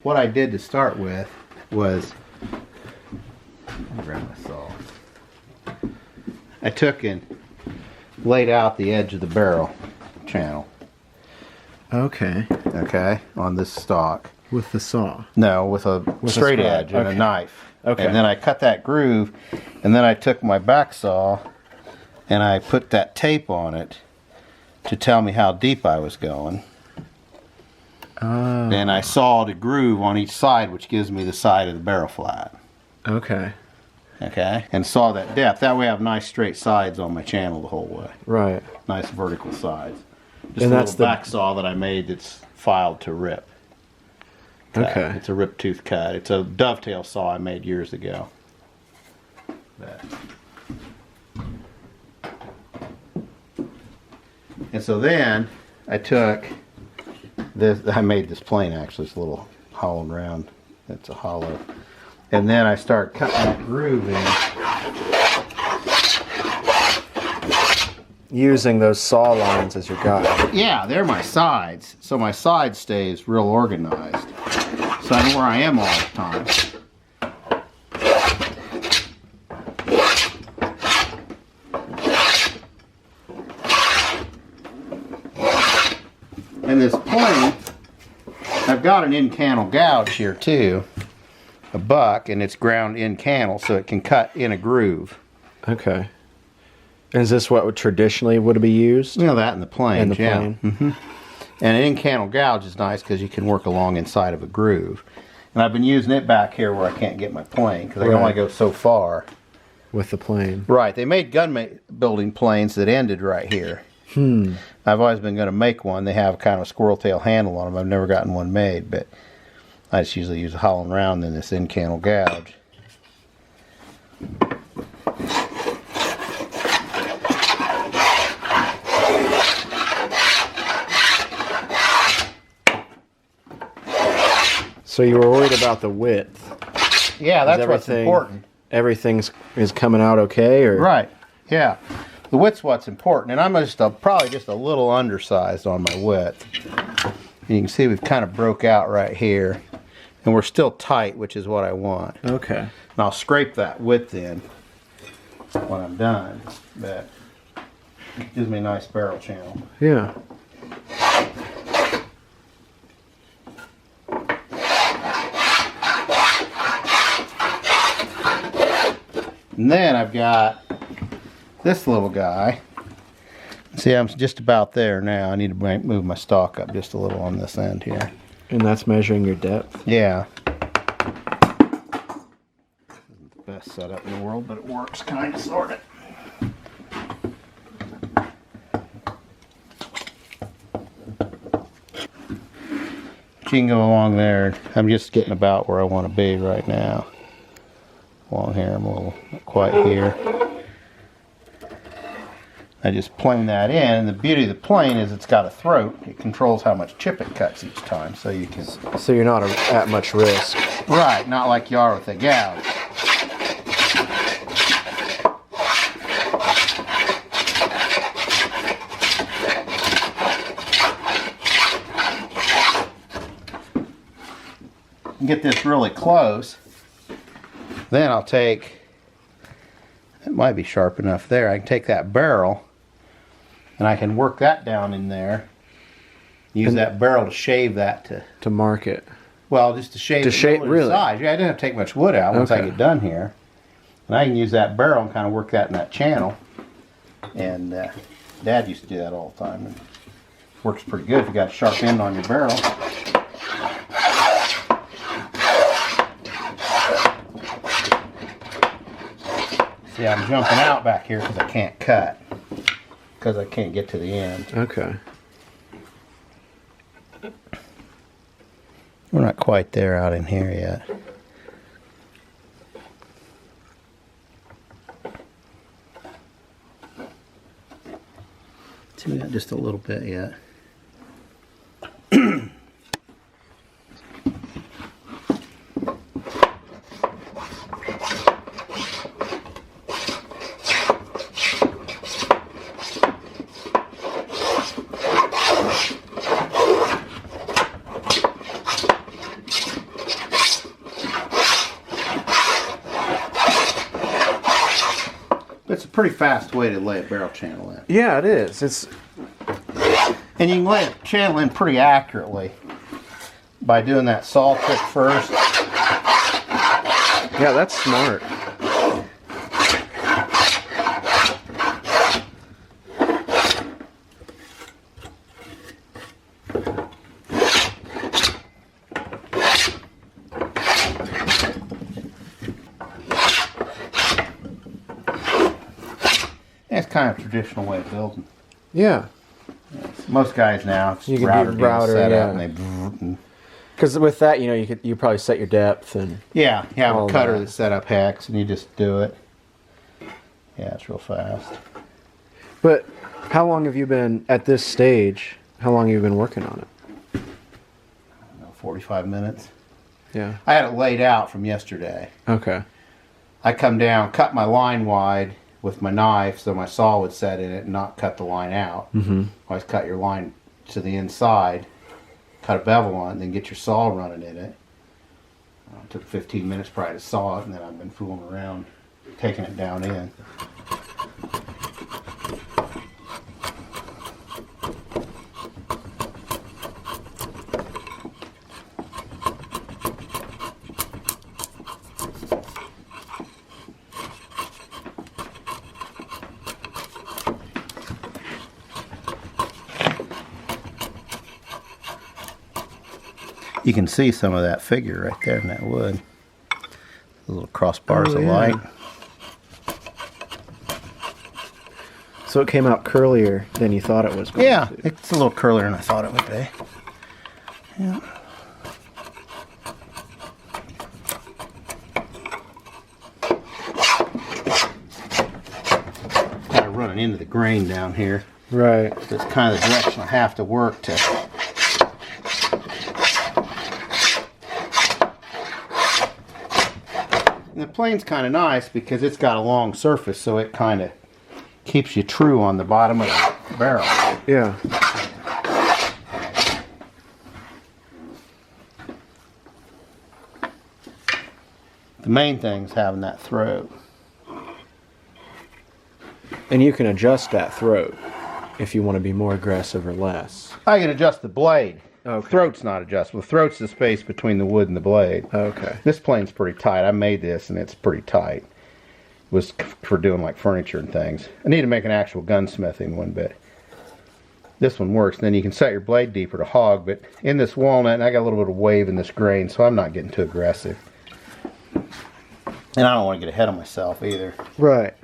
What I did to start with was, I'll grab my saw. I took and laid out the edge of the barrel channel. Okay. Okay, on this stock. With the saw? No, with a straight edge and a knife. Okay. And then I cut that groove, and then I took my back saw and I put that tape on it to tell me how deep I was going. Oh. And I sawed a groove on each side, which gives me the side of the barrel flat. Okay. Okay. And saw that depth. That way I have nice straight sides on my channel the whole way. Right. Nice vertical sides. Just And a that's little the back saw that I made that's filed to rip. Cut. Okay. It's a rip tooth cut. It's a dovetail saw I made years ago. And so then I took this, I made this plane actually, it's a little hollow and round. It's a hollow. And then I start cutting that groove in. Using those saw lines as your guide. Yeah, they're my sides. So my side stays real organized. So I know where I am all the time. And this plane, I've got an in-cannel gouge here too. A buck, and it's ground in-cannel so it can cut in a groove. Okay. And is this what traditionally would be used? You know, that in the plane. In the plane. Mm-hmm. And an in-cannel gouge is nice because you can work along inside of a groove. And I've been using it back here where I can't get my plane because I can only go so far. With the plane. Right. They made gun building planes that ended right here. I've always been going to make one. They have kind of a squirrel tail handle on them. I've never gotten one made, but I just usually use a hollow and round in this in-cannel gouge. So you were worried about the width. Yeah, that's what's important. Everything is coming out okay, or right? Yeah, the width's what's important, and I'm just probably just a little undersized on my width. And you can see we've kind of broke out right here, and we're still tight, which is what I want. Okay. And I'll scrape that width in when I'm done. But it gives me a nice barrel channel. Yeah. And then I've got this little guy. See, I'm just about there now. I need to move my stalk up just a little on this end here. And that's measuring your depth? Yeah. Isn't the best setup in the world, but it works kind of, sort of. You can go along there. I'm just getting about where I want to be right now. Along here, I'm a little not quite here. I just plane that in. The beauty of the plane is it's got a throat. It controls how much chip it cuts each time, so you can. So you're not at much risk. Right, not like you are with a gouge. Get this really close. Then I'll take, it might be sharp enough there, I can take that barrel and I can work that down in there. Use that barrel to shave that to mark it. Well, just to shave really? size. Yeah, I didn't have to take much wood out once I Okay. get done here. And I can use that barrel and kind of work that in that channel. And Dad used to do that all the time. And it works pretty good if you got a sharp end on your barrel. See, I'm jumping out back here because I can't cut. Because I can't get to the end. Okay. We're not quite there out in here yet. See, we got just a little bit yet. It's a pretty fast way to lay a barrel channel in. Yeah, it is. It's And you can lay a channel in pretty accurately by doing that saw trick first. yeah, that's smart. It's kind of a traditional way of building. Yeah. Most guys now, it's You can router do router, set yeah. up and they. Because with that, you probably set your depth and Yeah, you have all a cutter that. that's set up hex, and you just do it. Yeah, it's real fast. But how long have you been at this stage? How long have you been working on it? 45 minutes. Yeah. I had it laid out from yesterday. Okay. I come down, cut my line wide with my knife so my saw would set in it and not cut the line out. Mm-hmm. Always cut your line to the inside, cut a bevel on it, then get your saw running in it. It took 15 minutes probably to saw it, and then I've been fooling around taking it down in. You can see some of that figure right there in that wood. The little crossbars of light. So it came out curlier than you thought it was going Yeah, to. it's a little curlier than I thought it would be. Yeah. Kind of running into the grain down here. Right. That's kind of the direction I have to work to. And the plane's kind of nice because it's got a long surface, so it kind of keeps you true on the bottom of the barrel. Yeah. The main thing is having that throat. And you can adjust that throat if you want to be more aggressive or less. I can adjust the blade. Okay. Throat's not adjustable. Throat's the space between the wood and the blade. Okay. This plane's pretty tight. I made this and it's pretty tight. It was for doing like furniture and things. I need to make an actual gunsmithing one, but this one works. And then you can set your blade deeper to hog, but in this walnut, and I got a little bit of wave in this grain, so I'm not getting too aggressive. And I don't want to get ahead of myself either. Right.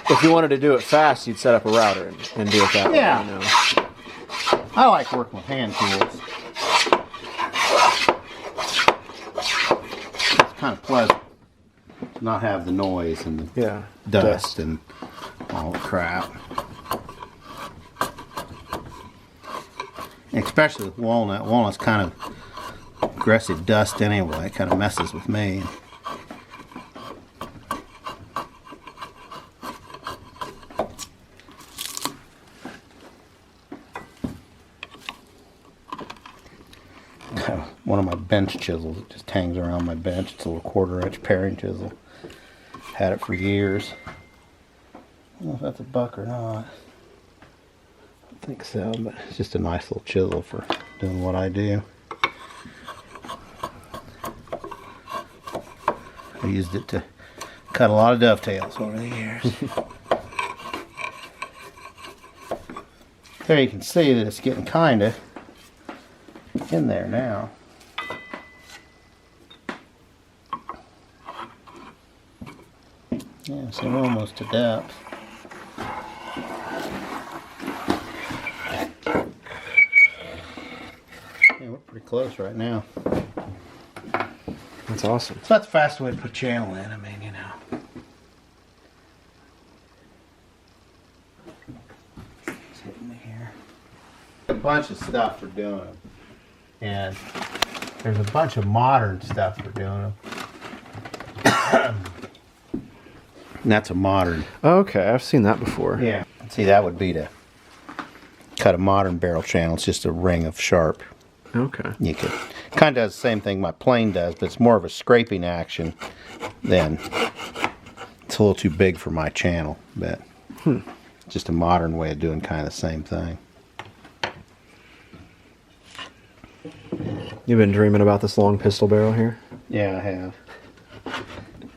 If you wanted to do it fast, you'd set up a router and do it that way. Yeah. You know? I like working with hand tools. It's kind of pleasant to not have the noise and the Yeah. dust and all the crap. Especially with walnut. Walnut's kind of aggressive dust anyway. It kind of messes with me. One of my bench chisels. It just hangs around my bench. It's a little 1/4-inch paring chisel. Had it for years. I don't know if that's a buck or not. I think so, but it's just a nice little chisel for doing what I do. I used it to cut a lot of dovetails over the years. There you can see that it's getting kind of in there now. Yeah, so we're almost to depth. Yeah, we're pretty close right now. That's awesome. So that's a fast way to put a channel in. I mean, you know. It's hitting me here. A bunch of stuff for doing them. And there's a bunch of modern stuff for doing them. And that's a modern. Okay, I've seen that before. Yeah. See, that would be to cut a modern barrel channel. It's just a ring of sharp Okay. You could kind of does the same thing my plane does, but it's more of a scraping action than it's a little too big for my channel, but just a modern way of doing kind of the same thing. You've been dreaming about this long pistol barrel here? Yeah, I have.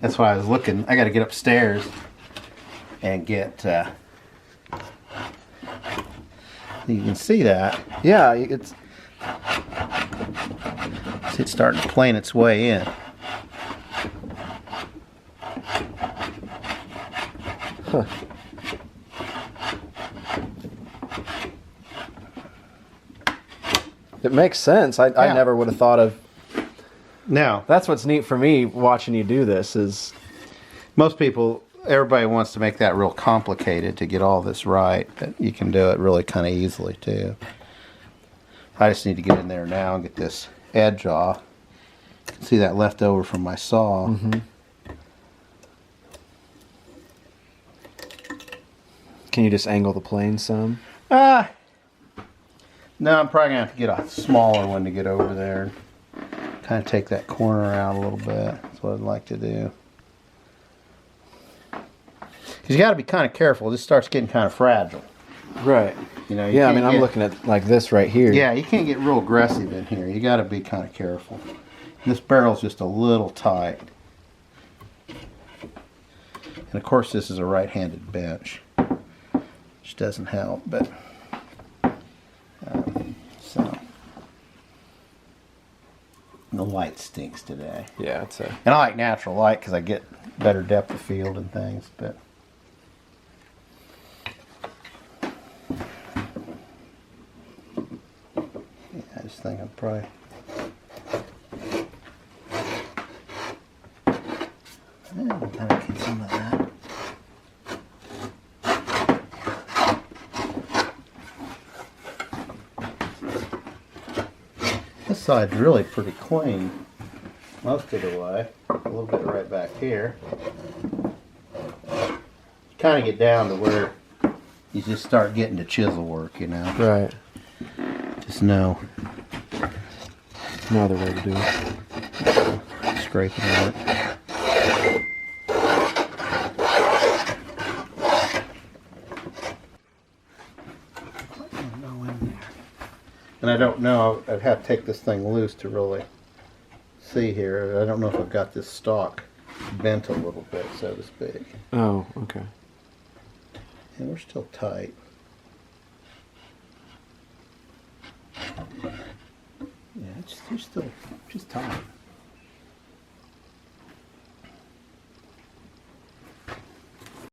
That's why I was looking. I got to get upstairs and get. You can see that. Yeah, it's It's starting to plane its way in. Huh. It makes sense. I Yeah. never would have thought of. Now, That's what's neat for me watching you do this is. most people, everybody wants to make that real complicated to get all this right, but you can do it really kind of easily too. I just need to get in there now and get this edge off. See that left over from my saw. Can you just angle the plane some? No, I'm probably gonna have to get a smaller one to get over there. Kind of take that corner out a little bit. That's what I'd like to do. Because you got to be kind of careful. This starts getting kind of fragile. Right. You know. You Yeah, I can't mean, I'm get- looking at like this right here. Yeah, you can't get real aggressive in here. You got to be kind of careful. This barrel's just a little tight. And of course, this is a right-handed bench, which doesn't help. But so the light stinks today. Yeah, it's a. And I like natural light because I get better depth of field and things, but yeah, I just think I'm probably we'll kind of get some of that. This side's really pretty clean most of the way. A little bit right back here. Kind of get down to where you just start getting to chisel work, you know. Right. Just no No other way to do it. scraping work. And I don't know, I'd have to take this thing loose to really see here. I don't know if I've got this stalk bent a little bit, so to speak. Oh, okay. And we're still tight. Yeah, you're still just tight.